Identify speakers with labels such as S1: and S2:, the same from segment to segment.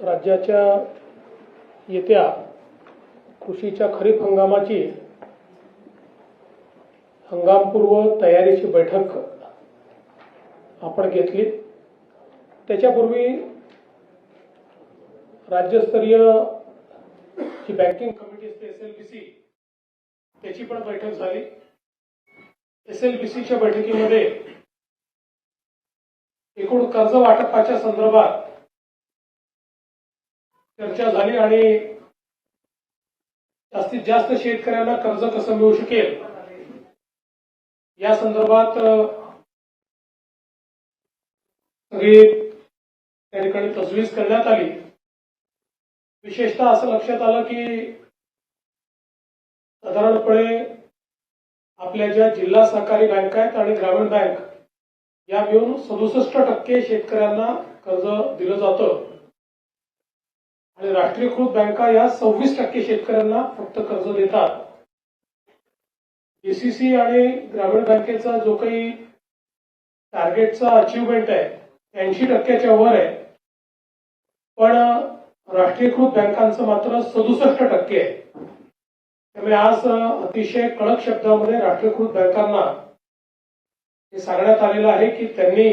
S1: राज्याच्या येत्या कृषीच्या खरीप हंगामाची हंगामपूर्व तयारीची बैठक आपण घेतली। त्याच्यापूर्वी राज्यस्तरीय जी बँकिंग कमिटी असते SLBC त्याची पण बैठक झाली। SLBCच्या बैठकीमध्ये एकूण कर्ज वाटपाच्या संदर्भात चर्चा झाली आणि जास्तीत जास्त शेतकऱ्यांना कर्ज कसं मिळू शकेल या संदर्भात सगळी त्या ठिकाणी तजवीज करण्यात आली। विशेषतः असं लक्षात आलं की साधारणपणे आपल्या ज्या जिल्हा सहकारी बँक आहेत आणि ग्रामीण बँक या मिळून 67% शेतकऱ्यांना कर्ज दिलं जातं आणि राष्ट्रीयकृत बँका या 26% शेतकऱ्यांना फक्त कर्ज देतात। DCC आणि ग्रामीण बँकेचा जो काही टार्गेटचा अचीवमेंट आहे 80%च्या वर आहे, पण राष्ट्रीयकृत बँकांचं मात्र 67% आहे। त्यामुळे आज अतिशय कडक शब्दामध्ये राष्ट्रीयकृत बँकांना हे सांगण्यात आलेलं आहे की त्यांनी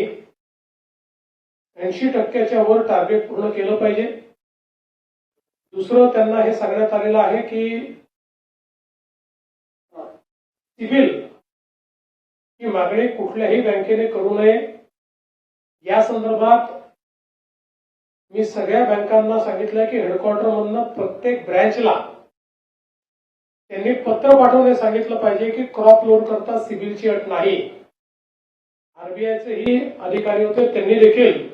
S1: 80%च्या वर टार्गेट पूर्ण केलं पाहिजे। दुसरं त्यांना हे सांगण्यात आलेलं आहे की सिबिल ही मागणी कुठल्याही बँकेने करू नये। या संदर्भात मी सगळ्या बँकांना सांगितलं की हेडक्वार्टर मधून प्रत्येक ब्रँचला त्यांनी पत्र पाठवून सांगितलं पाहिजे की क्रॉप लोन करता सिबिलची अट नाही। RBIचे ही अधिकारी होते, त्यांनी देखील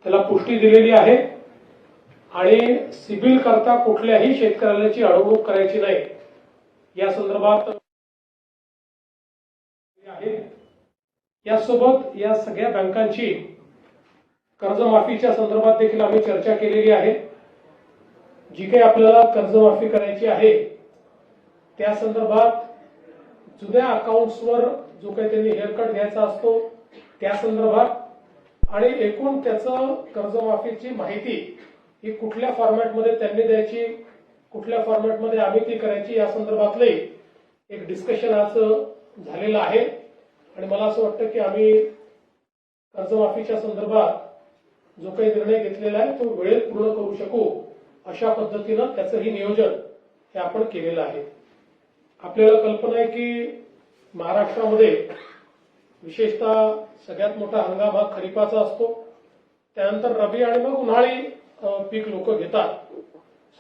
S1: त्याला पुष्टी दिलेली आहे आणि सिबिल करता कुठल्याही शेतकऱ्याची अडवणूक करायची नाही या संदर्भात आहे। यासोबत या सगळ्या बँकांची कर्जमाफीच्या संदर्भात देखील आम्ही चर्चा केलेली आहे। जी काही आपल्याला कर्जमाफी करायची आहे त्या संदर्भात जुन्या अकाउंट्सवर जो काही त्यांनी हेअरकट घ्यायचा असतो त्या संदर्भात आणि एकूण त्याचं कर्जमाफीची माहिती ही कुठल्या फॉर्मॅटमध्ये त्यांनी द्यायची, कुठल्या फॉर्मॅटमध्ये आम्ही ती करायची या संदर्भातले एक डिस्कशन आज झालेलं आहे आणि मला असं वाटतं की आम्ही कर्जमाफीच्या संदर्भात जो काही निर्णय घेतलेला आहे तो वेळेत पूर्ण करू शकू अशा पद्धतीनं त्याचंही नियोजन हे आपण केलेलं आहे। आपल्याला कल्पना आहे की महाराष्ट्रामध्ये विशेषतः सगळ्यात मोठा हंगाम हा खरीपाचा असतो, त्यानंतर रबी आणि मग उन्हाळी पीक लोक घेतात।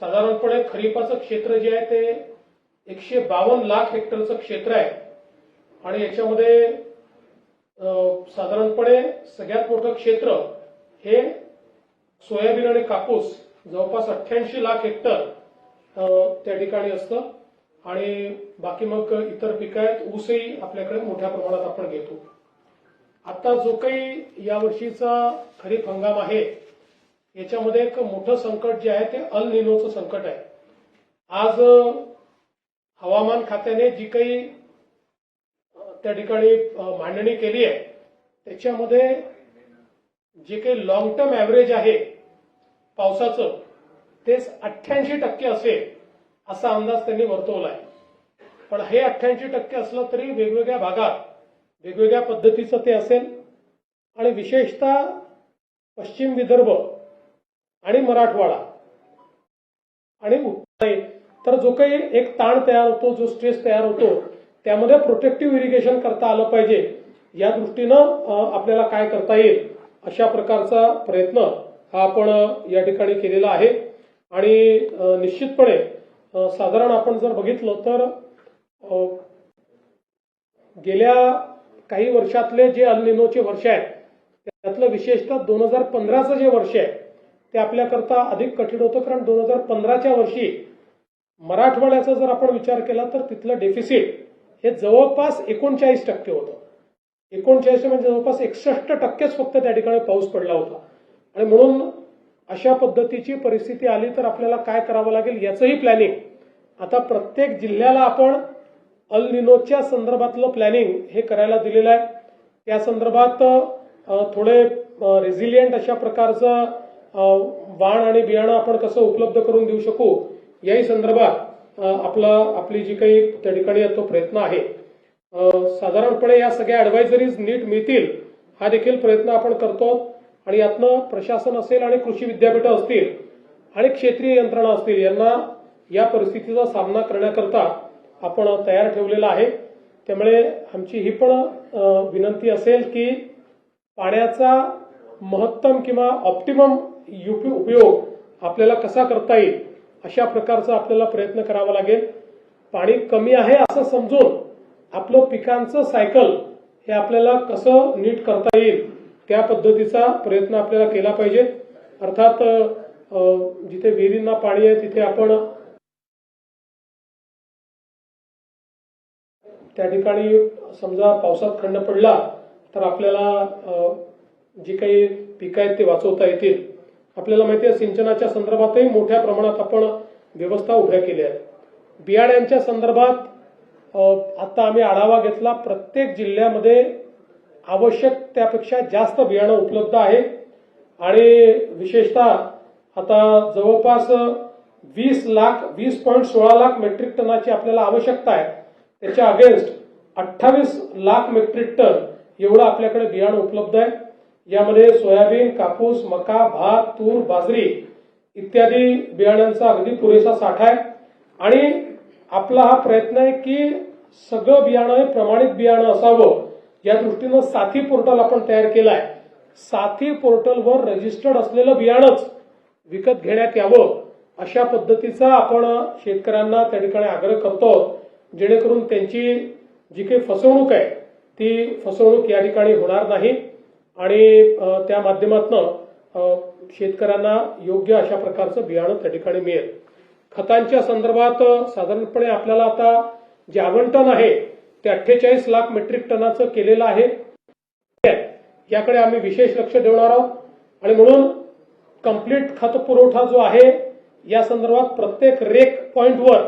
S1: साधारणपणे खरीपाचं क्षेत्र जे आहे ते 152 लाख हेक्टरचं क्षेत्र आहे आणि याच्यामध्ये साधारणपणे सगळ्यात मोठं क्षेत्र हे सोयाबीन आणि कापूस जवळपास 88 लाख हेक्टर त्या ठिकाणी असतं आणि बाकी मग इतर पिकं आहेत। ऊसही आपल्याकडे मोठ्या प्रमाणात आपण घेतो। आता जो काही यावर्षीचा खरीप हंगाम आहे याच्यामध्ये एक मोठं संकट जे आहे ते अल निनोचं संकट आहे। आज हवामान खात्याने जी काही त्या ठिकाणी मांडणी केली आहे त्याच्यामध्ये जे काही लॉंग टर्म ॲव्हरेज आहे पावसाचं ते 88% असेल असा अंदाज त्यांनी वर्तवला आहे। पण हे 88% असलं तरी वेगवेगळ्या भागात वेगवेगळ्या पद्धतीचं ते असेल आणि विशेषतः पश्चिम विदर्भ आणि मराठवाडा आणि उत्तर तर जो काही एक ताण तयार होतो, जो स्ट्रेस तयार होतो त्यामध्ये प्रोटेक्टिव्ह इरिगेशन करता आलं पाहिजे। या दृष्टीनं आपल्याला काय करता येईल अशा प्रकारचा प्रयत्न हा आपण या ठिकाणी केलेला आहे आणि निश्चितपणे साधारण आपण जर बघितलं तर गेल्या काही वर्षातले जे अल निनोचे वर्ष आहेत त्यातलं विशेषतः 2015चं जे वर्ष आहे ते आपल्याकरता अधिक कठीण होतं, कारण 2015च्या वर्षी मराठवाड्याचा जर आपण विचार केला तर तिथलं डेफिसिट हे जवळपास 39% होतं। 39 म्हणजे जवळपास 61%च फक्त त्या ठिकाणी पाऊस पडला होता आणि म्हणून अशा पद्धतीची परिस्थिती आली तर आपल्याला काय करावं लागेल याचंही प्लॅनिंग आता प्रत्येक जिल्ह्याला आपण अल निनोच्या संदर्भातलं प्लॅनिंग हे करायला दिलेलं आहे। त्या संदर्भात थोडे रेझिलियंट अशा प्रकारचं वाण आणि बियाणं आपण कसं उपलब्ध करून देऊ शकू याही संदर्भात आपली जी काही त्या ठिकाणी तो प्रयत्न आहे. साधारणपणे या सगळ्या ऍडवायझरीज नीट मिळतील हा देखील प्रयत्न आपण करतो आणि यातनं प्रशासन असेल आणि कृषी विद्यापीठं असतील आणि क्षेत्रीय यंत्रणा असतील यांना या परिस्थितीचा सामना करण्याकरता आपण तयार ठेवलेला आहे. त्यामुळे आमची ही पण विनंती असेल की पाण्याचा महत्तम किंवा ऑप्टिमम उपयोग आपल्याला कसा करता येईल अशा प्रकारचा आपल्याला प्रयत्न करावा लागेल. पाणी कमी आहे असं समजून आपलं पिकांचं सायकल हे आपल्याला कसं नीट करता येईल त्या पद्धतीचा प्रयत्न आपल्याला केला पाहिजे. अर्थात जिथे विहिरींना पाणी आहे तिथे आपण त्या ठिकाणी समजा पावसात खंड पडला तर आपल्याला जी काही पिकं आहेत ते वाचवता येतील. आपल्याला माहिती आहे सिंचनाच्या संदर्भातही मोठ्या प्रमाणात आपण व्यवस्था उभ्या केल्या आहेत. बियाण्यांच्या संदर्भात आता आम्ही आढावा घेतला. प्रत्येक जिल्ह्यामध्ये आवश्यक त्यापेक्षा जास्त बियाणं उपलब्ध आहे आणि विशेषतः आता जवळपास 20.16 लाख मेट्रिक टनाची आपल्याला आवश्यकता आहे. त्याच्या अगेन्स्ट 28 लाख मेट्रिक टन एवढं आपल्याकडे बियाणं उपलब्ध आहे. यामध्ये सोयाबीन, कापूस, मका, भात, तूर, बाजरी इत्यादी बियाण्यांचा अगदी पुरेसा साठा आहे आणि आपला हा प्रयत्न आहे की सगळं बियाणं हे प्रमाणित बियाणं असावं या दृष्टीनं साथी पोर्टल आपण तयार केलं आहे. साथी पोर्टलवर रजिस्टर्ड असलेलं बियाणंच विकत घेण्यात यावं अशा पद्धतीचा आपण शेतकऱ्यांना त्या ठिकाणी आग्रह करतो जेणेकरून त्यांची जी काही फसवणूक आहे ती फसवणूक या ठिकाणी होणार नाही आणि त्या माध्यमातून शेतकऱ्यांना योग्य अशा प्रकारचं बियाणं त्या ठिकाणी मिळेल. खतांच्या संदर्भात साधारणपणे आपल्याला आता जे आवंटन आहे ते 48 लाख मेट्रिक टनाचं केलेलं आहे. याकडे आम्ही विशेष लक्ष देणार आहोत आणि म्हणून कंप्लीट खत पुरवठा जो आहे या संदर्भात प्रत्येक रेक पॉइंटवर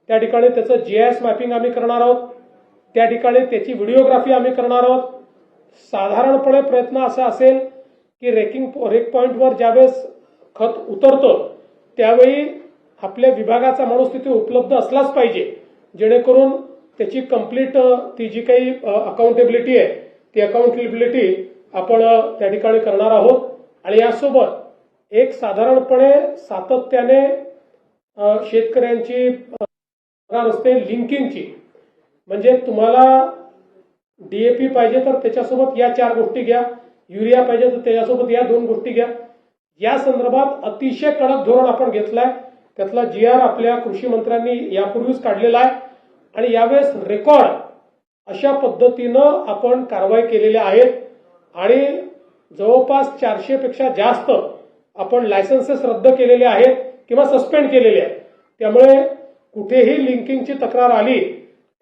S1: त्या ठिकाणी त्याचं जीआयएस मॅपिंग आम्ही करणार आहोत. त्या ठिकाणी त्याची व्हिडिओग्राफी आम्ही करणार आहोत. साधारणपणे प्रयत्न असा असेल की रेक पॉइंटवर ज्यावेळेस खत उतरतं त्यावेळी आपल्या विभागाचा माणूस तिथे उपलब्ध असलाच पाहिजे जेणेकरून त्याची कंप्लीट ती जी काही अकाउंटेबिलिटी आहे ती अकाउंटेबिलिटी आपण त्या ठिकाणी करणार आहोत. आणि यासोबत एक साधारणपणे सातत्याने शेतकऱ्यांची असते लिंकिंगची, म्हणजे तुम्हाला डीएपी पाहिजे तर त्याच्यासोबत या 4 गोष्टी घ्या, युरिया पाहिजे तर त्याच्यासोबत या 2 गोष्टी घ्या. या संदर्भात अतिशय कडक धोरण आपण घेतलाय. त्यातला GR आपल्या कृषी मंत्र्यांनी यापूर्वीच काढलेला आहे आणि यावेळेस रेकॉर्ड अशा पद्धतीनं आपण कारवाई केलेल्या आहेत आणि जवळपास 400 पेक्षा जास्त आपण लायसन्सेस रद्द केलेले आहेत किंवा सस्पेंड केलेले आहेत. त्यामुळे कुठेही लिंकिंगची तक्रार आली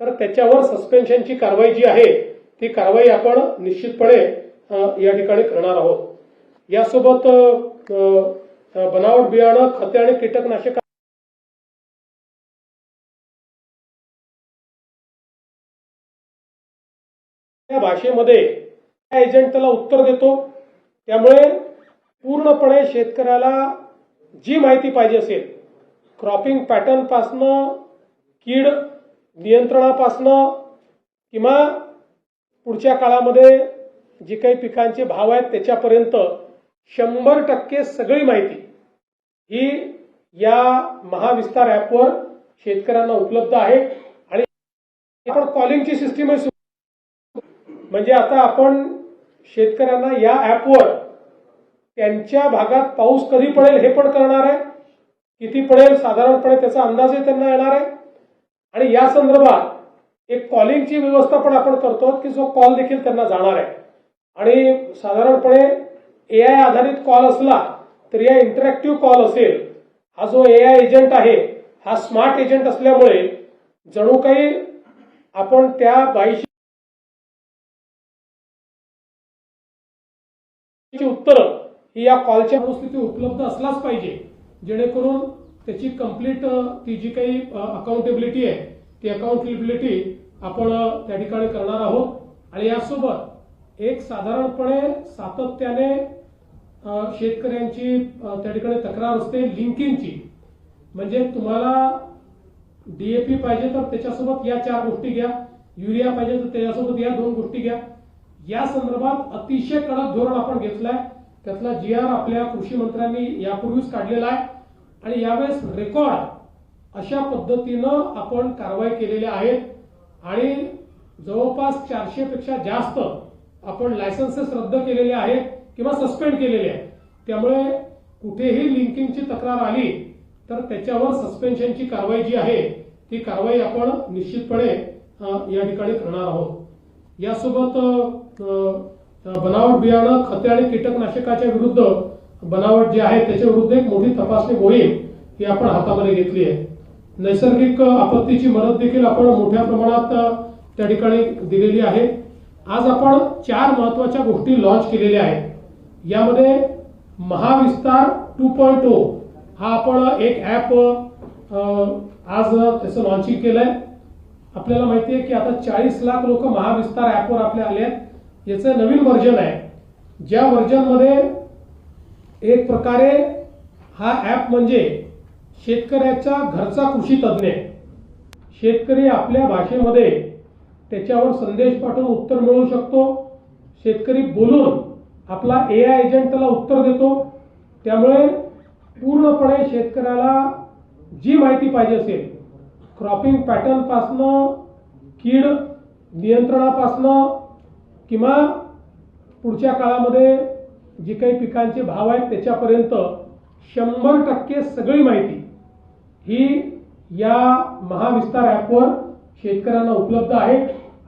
S1: तर त्याच्यावर सस्पेन्शनची कारवाई जी आहे ती कारवाई आपण निश्चितपणे या ठिकाणी करणार आहोत. यासोबत बनावट बियाणं, खते आणि कीटकनाशक या भाषेमध्ये एजंट त्याला उत्तर देतो. त्यामुळे पूर्णपणे शेतकऱ्याला जी माहिती पाहिजे असेल क्रॉपिंग पॅटर्न पासनं, कीड नियंत्रणापासनं किंवा पुढच्या काळामध्ये जी काही पिकांचे भाव आहेत त्याच्यापर्यंत 100% सगळी माहिती ही या महाविस्तार ॲपवर शेतकऱ्यांना उपलब्ध आहे. आणि आपण कॉलिंगची सिस्टीम आहे म्हणजे आता आपण शेतकऱ्यांना या ॲपवर त्यांच्या भागात पाऊस कधी पडेल हे पण करणार आहे, किती पडेल साधारणपणे त्याचा अंदाजही त्यांना येणार आहे आणि या संदर्भात एक कॉलिंगची व्यवस्था पण आपण करतो की जो कॉल देखील त्यांना जाणार आहे. आणि साधारणपणे AI आधारित कॉल असला तर या इंटरॅक्टिव्ह कॉल असेल. हा जो AI एजंट आहे हा स्मार्ट एजंट असल्यामुळे जणू काही आपण त्या बाईशी उत्तर ही या कॉलच्या परिस्थिती उपलब्ध असलाच पाहिजे जेणेकरून त्याची कंप्लीट ती जी काही अकाउंटेबिलिटी आहे ती अकाउंटेबिलिटी आपण त्या ठिकाणी करणार आहोत. आणि यासोबत एक साधारणपणे सातत्याने शेतकऱ्यांची त्या ठिकाणी तक्रार असते लिंकिंगची, म्हणजे तुम्हाला डीएपी पाहिजे तर त्याच्यासोबत या 4 गोष्टी घ्या, युरिया पाहिजे तर त्याच्यासोबत या 2 गोष्टी घ्या. या संदर्भात अतिशय कडक धोरण आपण घेतलंय. त्यातला GR आपल्या कृषी मंत्र्यांनी यापूर्वीच काढलेला आहे आणि यावेळेस रेकॉर्ड अशा पद्धतीनं आपण कारवाई केलेल्या आहेत आणि जवळपास 400 पेक्षा जास्त आपण लायसन्सेस रद्द केलेले आहेत किंवा सस्पेंड केलेले आहेत. त्यामुळे कुठेही लिंकिंगची तक्रार आली तर त्याच्यावर सस्पेन्शनची कारवाई जी आहे ती कारवाई आपण निश्चितपणे या ठिकाणी करणार आहोत. यासोबत बनावट बियाणं, खते आणि कीटकनाशकाच्या विरुद्ध बनावट जे आहे त्याच्या विरुद्ध एक मोठी तपासणी मोहीम ही आपण हातामध्ये घेतली आहे. नैसर्गिक आपत्तीची मदत देखील आपण मोठ्या प्रमाणात त्या ठिकाणी दिलेली आहे. आज आपण 4 महत्वाच्या गोष्टी लॉन्च केलेल्या आहेत. यामध्ये महाविस्तार 2.0 हा आपण एक ऍप आज त्याचं लॉन्चिंग केलंय. आपल्याला माहिती आहे की आता 40 लाख लोक महाविस्तार ऍपवर आपल्या आले आहेत. याचं नवीन व्हर्जन आहे, ज्या व्हर्जनमध्ये एक प्रकारे हा ऍप म्हणजे शेतकऱ्याचा घरचा कृषी तज्ञ, शेतकरी आपल्या भाषेमध्ये त्याच्यावर संदेश पाठवून उत्तर मिळवू शकतो. शेतकरी बोलून आपला AI एजंट त्याला उत्तर देतो. त्यामुळे पूर्णपणे शेतकऱ्याला जी माहिती पाहिजे असेल, क्रॉपिंग पॅटर्न पासनं, कीड नियंत्रणापासनं किंवा पुढच्या काळामध्ये जी काही पिकांचे भाव आहेत त्याच्यापर्यंत 100% सगळी माहिती ही या महाविस्तार ऍपवर शेतकऱ्यांना उपलब्ध आहे.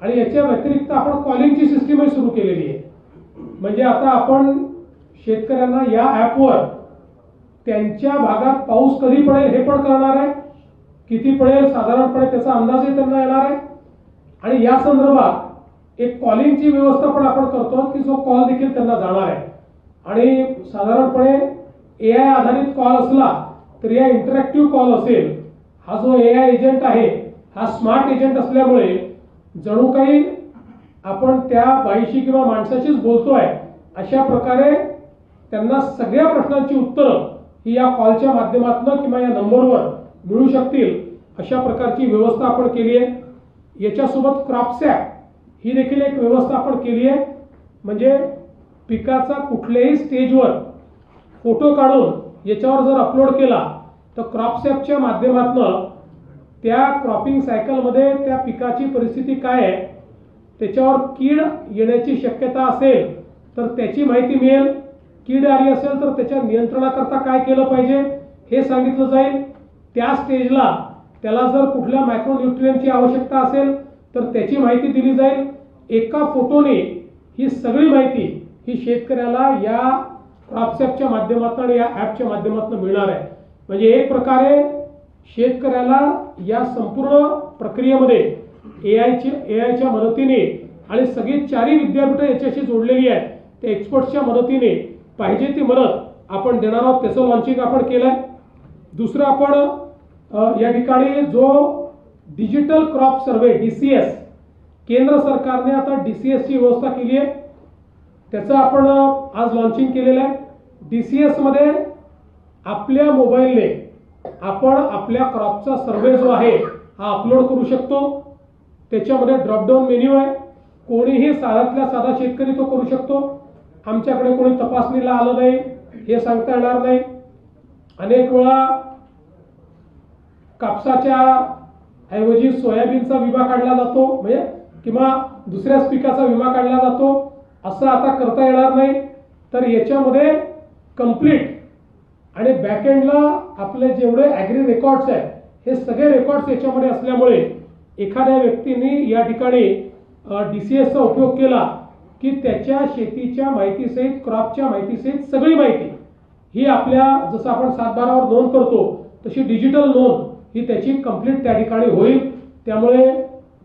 S1: आणि याच्या व्यतिरिक्त आपण कॉलिंगची सिस्टीमही सुरू केलेली आहे. म्हणजे आता आपण शेतकऱ्यांना या ऍपवर त्यांच्या भागात पाऊस कधी पडेल हे पण कळणार आहे, किती पडेल साधारणपणे त्याचा अंदाजही त्यांना येणार आहे. आणि या संदर्भात एक कॉलिंगची व्यवस्था पण आपण करतो की जो कॉल देखील त्यांना जाणार आहे. आणि साधारणपणे AI आधारित कॉल असला तर या इंटरॅक्टिव्ह कॉल असेल, हा जो AI एजंट आहे हा स्मार्ट एजंट असल्यामुळे जणू काही आपण त्या बाईशी किंवा माणसाशीच बोलतोय अशा प्रकारे त्यांना सगळ्या प्रश्नांची उत्तरं ही या कॉलच्या माध्यमातून किंवा या नंबरवर मिळू शकतील अशा प्रकारची व्यवस्था आपण केली आहे. याच्यासोबत क्रॉपसॅप ही देखील एक व्यवस्था आपण केली आहे. म्हणजे पिकाचा कुठल्याही स्टेजवर फोटो काढून याच्यावर जर अपलोड केला तर क्रॉपसॅपच्या माध्यमातून त्या क्रॉपिंग सायकलमध्ये त्या पिकाची परिस्थिती काय आहे, त्याच्यावर कीड येण्याची शक्यता असेल तर त्याची माहिती मिळेल, कीड आली असेल तर त्याच्या नियंत्रणाकरता काय केलं पाहिजे हे सांगितलं जाईल. त्या स्टेजला त्याला जर कुठल्या मायक्रोन्यूट्रिएंटची आवश्यकता असेल तर त्याची माहिती दिली जाईल. एका फोटोने ही सगळी माहिती ही शेतकऱ्याला या क्रॉपसॅपच्या माध्यमातून आणि या ऍपच्या माध्यमातून मिळणार आहे. म्हणजे एक प्रकारे शेतकऱ्याला या संपूर्ण प्रक्रियेमध्ये एआयच्या मदतीने आणि सगळी 4 विद्यापीठं याच्याशी जोडलेली आहेत त्या एक्सपर्ट्सच्या मदतीने पाहिजे ती मदत आपण देणार आहोत. त्याचं लॉन्चिंग आपण केलंय. दुसरं आपण या ठिकाणी जो डिजिटल क्रॉप सर्वे DCS केंद्र सरकारने आता DCS ची व्यवस्था केली आहे, त्याचं आपण आज लॉन्चिंग केलेलं आहे. DCS मध्ये आपल्या मोबाईलने आपण आपल्या क्रॉपचा सर्वे जो आहे हा अपलोड करू शकतो. त्याच्यामध्ये ड्रॉपडाऊन मेन्यू आहे. कोणीही साधातल्या साधा शेतकरी तो करू शकतो. आमच्याकडे कोणी तपासणीला आलं नाही हे सांगता येणार नाही. अनेक वेळा कापसाच्या ऐवजी सोयाबीनचा विमा काढला जातो म्हणजे किंवा दुसऱ्याच पिकाचा विमा काढला जातो, असं आता करता येणार नाही. तर याच्यामध्ये कंप्लीट आणि बॅकएंडला आपले जेवढे ॲग्री रेकॉर्ड्स आहेत हे सगळे रेकॉर्ड्स याच्यामध्ये असल्यामुळे एखाद्या व्यक्तीने या ठिकाणी DCSचा उपयोग केला की त्याच्या शेतीच्या माहितीसहित क्रॉपच्या माहितीसहित सगळी माहिती ही आपल्या जसं आपण 7/12वर नोंद करतो तशी डिजिटल नोंद ही त्याची कंप्लीट त्या ठिकाणी होईल. त्यामुळे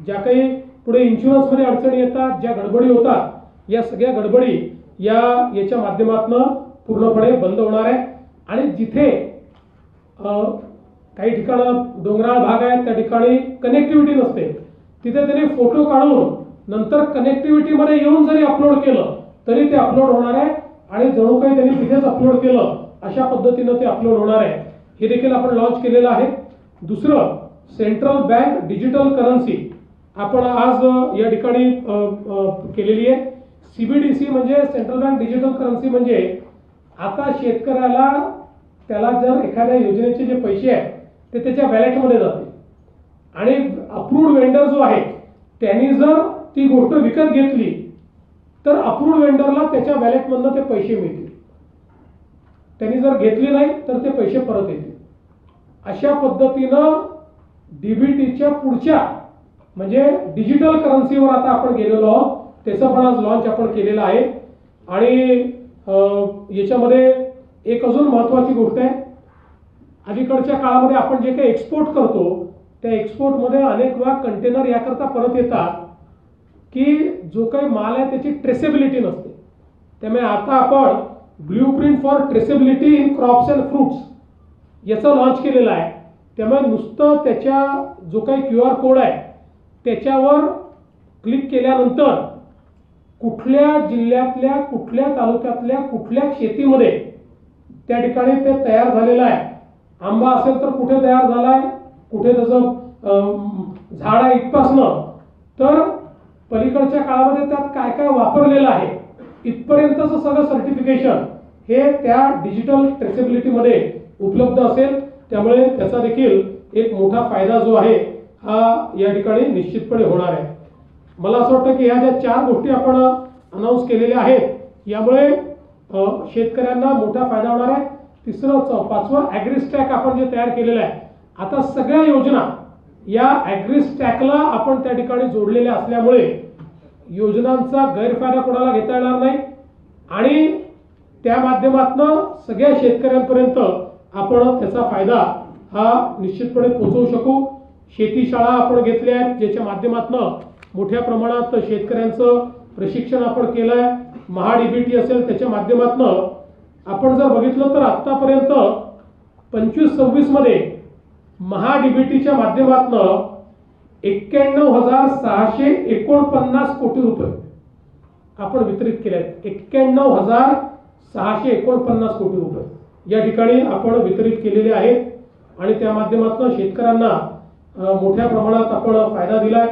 S1: ज्या काही पुढे इन्शुरन्समध्ये अडचणी येतात, ज्या गडबडी होतात, या सगळ्या गडबडी याच्या माध्यमातून पूर्णपणे बंद होणार आहे. आणि जिथे काही ठिकाणं डोंगराळ भाग आहेत त्या ठिकाणी कनेक्टिव्हिटी नसते, तिथे त्यांनी फोटो काढून नंतर कनेक्टिव्हिटीमध्ये येऊन जरी अपलोड केलं तरी ते अपलोड होणार आहे आणि जणू काही त्यांनी तिथेच अपलोड केलं अशा पद्धतीनं ते अपलोड होणार आहे. हे देखील आपण लॉन्च केलेलं आहे. दुसरं, सेंट्रल बँक डिजिटल करन्सी आपण आज या ठिकाणी केलेली आहे. CBDC म्हणजे सेंट्रल बँक डिजिटल करन्सी म्हणजे आता शेतकऱ्याला त्याला जर एखाद्या योजनेचे जे पैसे आहेत ते त्याच्या वॅलेटमध्ये जाते आणि अप्रूव्ड वेंडर जो आहे त्यांनी जर ती गोष्ट विकत घेतली तर अप्रूव्ड वेंडरला त्याच्या वॅलेटमधनं ते पैसे मिळतील. त्यांनी जर घेतली नाही तर ते पैसे परत येतील. अशा पद्धतीनं DBTच्या पुढच्या म्हणजे डिजिटल करन्सीवर आता आपण गेलेलो आहोत. त्याचं पण आज लॉन्च आपण केलेलं आहे. आणि याच्यामध्ये एक अजून महत्वाची गोष्ट आहे, अलीकडच्या काळामध्ये आपण जे काही एक्सपोर्ट करतो त्या एक्सपोर्टमध्ये अनेक वेळा कंटेनर याकरता परत येतात की जो काही माल आहे त्याची ट्रेसेबिलिटी नसते. त्यामुळे आता आपण blueprint for traceability in crops and fruits याचं लॉन्च केलेलं आहे. त्यामुळे नुसतं त्याच्या जो काही QR कोड आहे त्याच्यावर क्लिक केल्यानंतर कुठल्या जिल्ह्यातल्या कुठल्या तालुक्यातल्या कुठल्या शेतीमध्ये त्या ठिकाणी ते तयार झालेलं आहे. आंबा असेल तर कुठे तयार झालाय, कुठे त्याचं झाड आहे इथपासनं तर पलीकडच्या काळामध्ये त्यात काय काय वापरलेलं आहे इथपर्यंतचं सगळं सर्टिफिकेशन हे त्या डिजिटल ट्रेसेबिलिटीमध्ये उपलब्ध असेल. त्यामुळे त्याचा देखील एक मोठा फायदा जो आहे हा या ठिकाणी निश्चितपणे होणार आहे. मला असं वाटतं की ह्या ज्या 4 गोष्टी आपण अनाऊन्स केलेल्या आहेत यामुळे शेतकऱ्यांना मोठा फायदा होणार आहे. तिसरं, 5वं ॲग्रीस्टॅक आपण जे तयार केलेलं आहे. आता सगळ्या योजना या ॲग्रीस्टॅकला आपण त्या ठिकाणी जोडलेल्या असल्यामुळे योजनांचा गैरफायदा कोणाला घेता येणार नाही आणि त्या माध्यमातून सगळ्या शेतकऱ्यांपर्यंत आपण त्याचा फायदा हा निश्चितपणे पोहोचवू शकू. शेती शाळा आपण घेतल्या आहेत ज्याच्या माध्यमातून मोठ्या प्रमाणात शेतकऱ्यांचं प्रशिक्षण आपण केलं आहे. MahaDBT असेल त्याच्या माध्यमातून आपण जर बघितलं तर आतापर्यंत 25-26 मध्ये MahaDBTच्या माध्यमातून 91,649 कोटी रुपये आपण वितरित केले आहेत. 91,649 कोटी रुपये या ठिकाणी आपण वितरित केलेले आहेत आणि त्या माध्यमातून शेतकऱ्यांना मोठ्या प्रमाणात आपण फायदा दिलाय.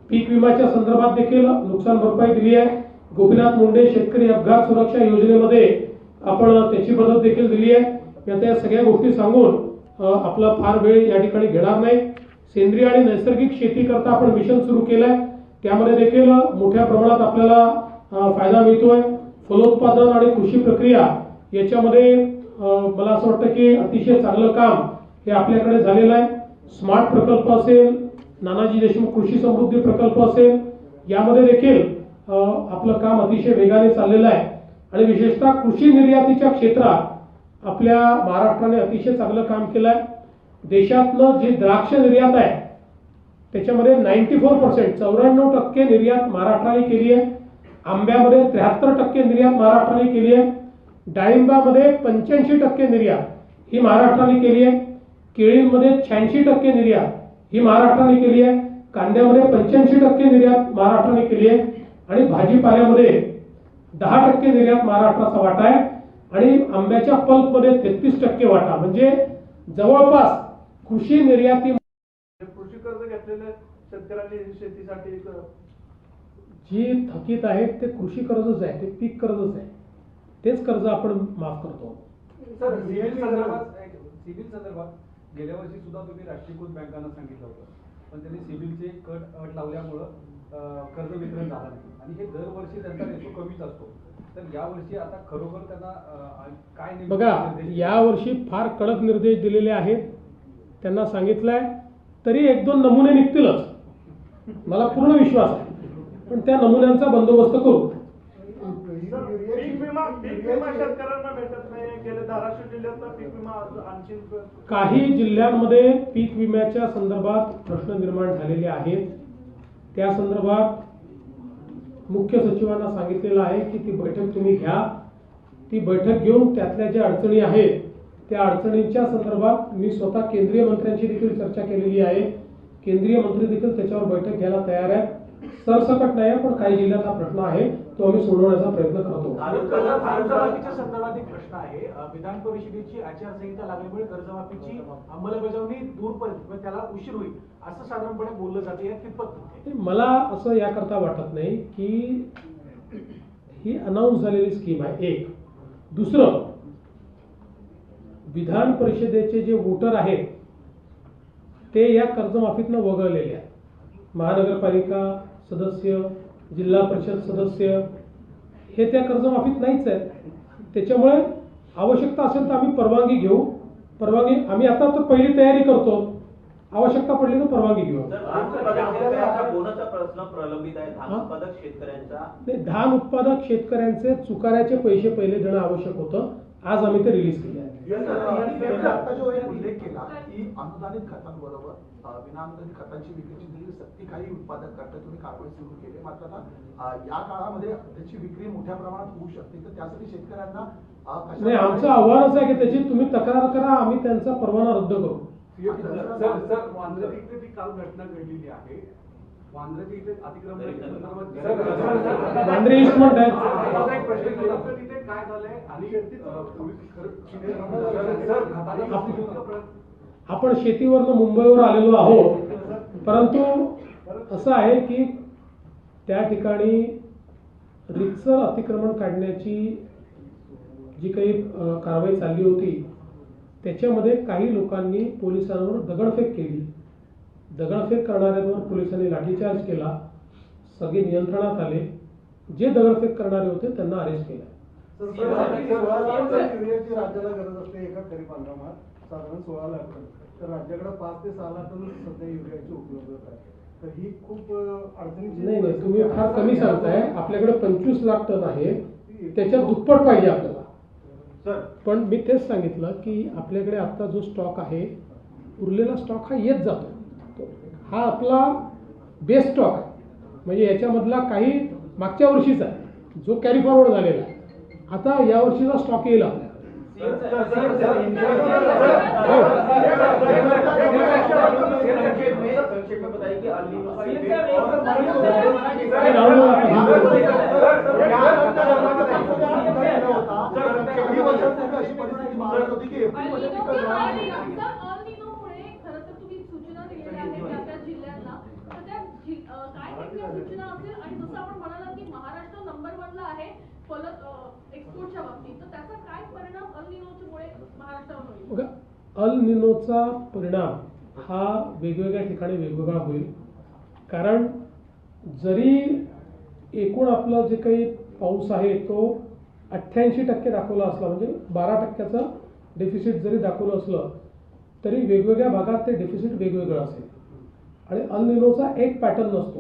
S1: पीक विम्याच्या संदर्भात देखील नुकसान भरपाई दिली आहे. गोपीनाथ मुंडे शेतकरी अपघात सुरक्षा योजनेमध्ये आपण त्याची मदत देखील दिली आहे. आता या सगळ्या गोष्टी सांगून आपला फार वेळ या ठिकाणी घेणार नाही. सेंद्रिय आणि नैसर्गिक शेती करता आपण मिशन सुरू केलंय. त्यामध्ये देखील मोठ्या प्रमाणात आपल्याला फायदा मिळतोय. फलोत्पादन आणि कृषी प्रक्रिया याच्यामध्ये मला असं वाटतं की अतिशय चांगलं काम हे आपल्याकडे झालेलं आहे. स्मार्ट प्रकल्प असेल, नानाजी देशमुख कृषी समृद्धी प्रकल्प असेल, यामध्ये देखील आपलं काम अतिशय वेगाने चाललेलं आहे आणि विशेषतः कृषी निर्यातीच्या क्षेत्रात आपल्या महाराष्ट्राने अतिशय चांगलं काम केलं आहे. देशातलं जे द्राक्ष निर्यात आहे त्याच्यामध्ये 94% 94% निर्यात महाराष्ट्राने केली आहे. आंब्यामध्ये 73% निर्यात महाराष्ट्राने केली आहे. डाळिंबामध्ये 85% निर्यात ही महाराष्ट्राने केली आहे. केळीमध्ये 86% निर्यात ही महाराष्ट्राने केली आहे. कांद्यामध्ये 85% निर्यात महाराष्ट्राने केली आहे आणि भाजीपाल्यामध्ये 10% निर्यात महाराष्ट्राचा वाटा आहे आणि आंब्याच्या पल्पमध्ये 33% वाटा. म्हणजे जवळपास कृषी निर्याती
S2: कृषी कर्ज घेतलेले शेतकऱ्यांनी शेतीसाठी
S1: जी थकीत आहेत ते कृषी कर्जच आहे, ते पीक कर्जच आहे. तेच कर्ज आपण माफ करतो.
S2: सर सिबिल संदर्भात गेल्या वर्षी सुद्धा तुम्ही राष्ट्रीयकृत बँकांना सांगितलं होतं पण त्यांनी सिबिलचे अट लावल्यामुळं कर्ज वितरण झालं नाही आणि हे दरवर्षी त्यांचा रेशो कमीच असतो. तर यावर्षी आता खरोखर त्यांना काय
S1: बघा, यावर्षी फार कडक निर्देश दिलेले आहेत. त्यांना सांगितलंय तरी 1-2 नमुने निघतीलच, मला पूर्ण विश्वास आहे. पण त्या नमुन्यांचा बंदोबस्त करू.
S2: पीक विमा शेतकऱ्यांना भेटत नाही. गेले धाराशिव जिल्ह्यात पीक विमा आणखी
S1: काही जिल्ह्यांमध्ये पीक विम्याच्या संदर्भात प्रश्न निर्माण झालेले आहेत. त्या संदर्भात मुख्य सचिवांना सांगितलेलं आहे की ती बैठक तुम्ही घ्या. ती बैठक घेऊन त्यातल्या ज्या अडचणी आहेत त्या अडचणींच्या संदर्भात मी स्वतः केंद्रीय मंत्र्यांशी देखील चर्चा केलेली आहे. केंद्रीय मंत्री देखील त्याच्यावर बैठक घ्यायला तयार आहेत. सरसकट नाही पण काही जिल्ह्यात हा प्रश्न आहे तो आम्ही सोडवण्याचा प्रयत्न करतो.
S3: कर्जमाफीच्या संदर्भात एक प्रश्न आहे. विधान परिषदेची आचारसंहिता लागल्यामुळे कर्जमाफीची अंमलबजावणी दूर पडेल, त्याला उशीर होईल असं साधारणपणे बोललं जाते. या कितपत तथ्य आहे?
S1: मला असं याकरता वाटत नाही की ही अनाऊन्स झालेली स्कीम आहे. एक दुसरं, विधान परिषदेचे जे वोटर आहेत ते या कर्जमाफीतनं वगळलेले आहेत. महानगरपालिका सदस्य, जिल्हा परिषद सदस्य हे त्या कर्जमाफीत नाहीच आहेत. त्याच्यामुळे आवश्यकता असेल तर आम्ही परवानगी घेऊ. आम्ही आता तर पहिली तयारी करतो. आवश्यकता पडली तर परवानगी घेऊ.
S4: बोनसचा प्रश्न प्रलंबित आहे. धान उत्पादक शेतकऱ्यांचा
S1: धान उत्पादक शेतकऱ्यांचे चुकाऱ्याचे पैसे पहिले देणं आवश्यक होतं. आज आम्ही ते रिलीज केले आहे.
S5: आता जो एक उल्लेख केला की अनुदानित खतांबरोबर विनाअनुदानित खतांची विक्रीची देखील सक्ती काही उत्पादक करतात, तुम्ही कारवाई सुरू केली. मात्र आता या काळामध्ये त्याची विक्री मोठ्या प्रमाणात होऊ शकते, तर त्यासाठी शेतकऱ्यांना
S1: नाही, आमचं आव्हानच आहे की त्याची तुम्ही तक्रार करा, आम्ही त्यांचा परवाना रद्द करू.
S2: सर वांद्रे इथे ती काल घटना घडलेली आहे. वांद्रे इथे अतिक्रमण
S1: वांद्रे ईस्ट म्हणताय.
S2: एक प्रश्न केला तर तिथे काय झालंय आणि
S1: आपण शेतीवरनं मुंबईवर आलेलो आहोत, परंतु असं आहे की त्या ठिकाणी रितसर अतिक्रमण काढण्याची जी काही कारवाई चालली होती त्याच्यामध्ये काही लोकांनी पोलिसांवर दगडफेक केली. दगडफेक करणाऱ्यांवर पोलिसांनी लाठीचार्ज केला. सगळे नियंत्रणात आले. जे दगडफेक करणारे होते त्यांना अरेस्ट केलं.
S5: युरियाची राज्याला गरज असते एका खरीप हंगामात साधारण 16 लाख टन, तर राज्याकडे 5 ते 6 लाख टन सध्या युरियाची उपलब्धता आहे. तर ही खूप अडचणीची.
S1: नाही, तुम्ही फार कमी सांगताय. आपल्याकडे 25 लाख टन आहे, त्याच्यात दुप्पट पाहिजे आपल्याला. पण मी तेच सांगितलं की आपल्याकडे आता जो स्टॉक आहे, उरलेला स्टॉक हा येत जातो. हा आपला बेस्ट स्टॉक आहे. म्हणजे याच्यामधला काही मागच्या वर्षीचा आहे जो कॅरी फॉरवर्ड झालेला आहे. आता या वर्षीचा स्टॉक येईल आपल्याला. अल निनोचा परिणाम हा वेगवेगळ्या ठिकाणी वेगवेगळा होईल. कारण जरी एकूण आपलं जे काही पाऊस आहे तो 88% दाखवला असला, म्हणजे 12%चा डेफिसिट जरी दाखवलं असलं तरी वेगवेगळ्या भागात ते डेफिसिट वेगवेगळं असेल. आणि अल निनोचा एक पॅटर्न नसतो.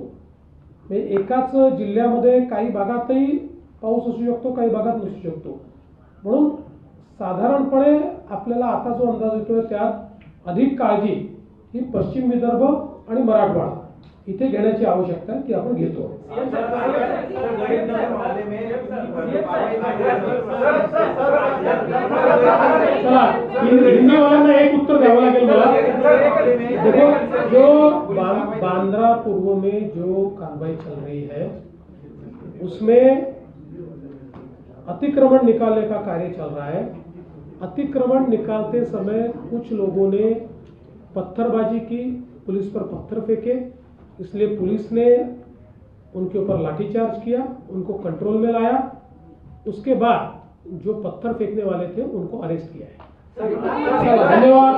S1: म्हणजे एकाच जिल्ह्यामध्ये काही भागातही पाऊस असू शकतो, काही भागात नसू शकतो. म्हणून साधारणपणे आपल्याला आता जो अंदाज येतोय त्यात अधिक काळजी ही पश्चिम विदर्भ आणि मराठवाडा इथे घेण्याची आवश्यकता आहे, ती आपण घेतो. चला, हिंदी वाल्यांना एक उत्तर द्यावं लागेल मला. देखो, जो बांद्रा पूर्व में जो कार्रवाई चल रही है उसमें अतिक्रमण निकालने का कार्य चल रहा है. अतिक्रमण निकालते समय कुछ लोगों ने पत्थरबाजी की, पुलिस पर पत्थर फेंके, इसलिए पुलिस ने उनके ऊपर लाठीचार्ज किया, उनको कंट्रोल में लाया. उसके बाद जो पत्थर फेंकने वाले थे उनको अरेस्ट किया है. धन्यवाद.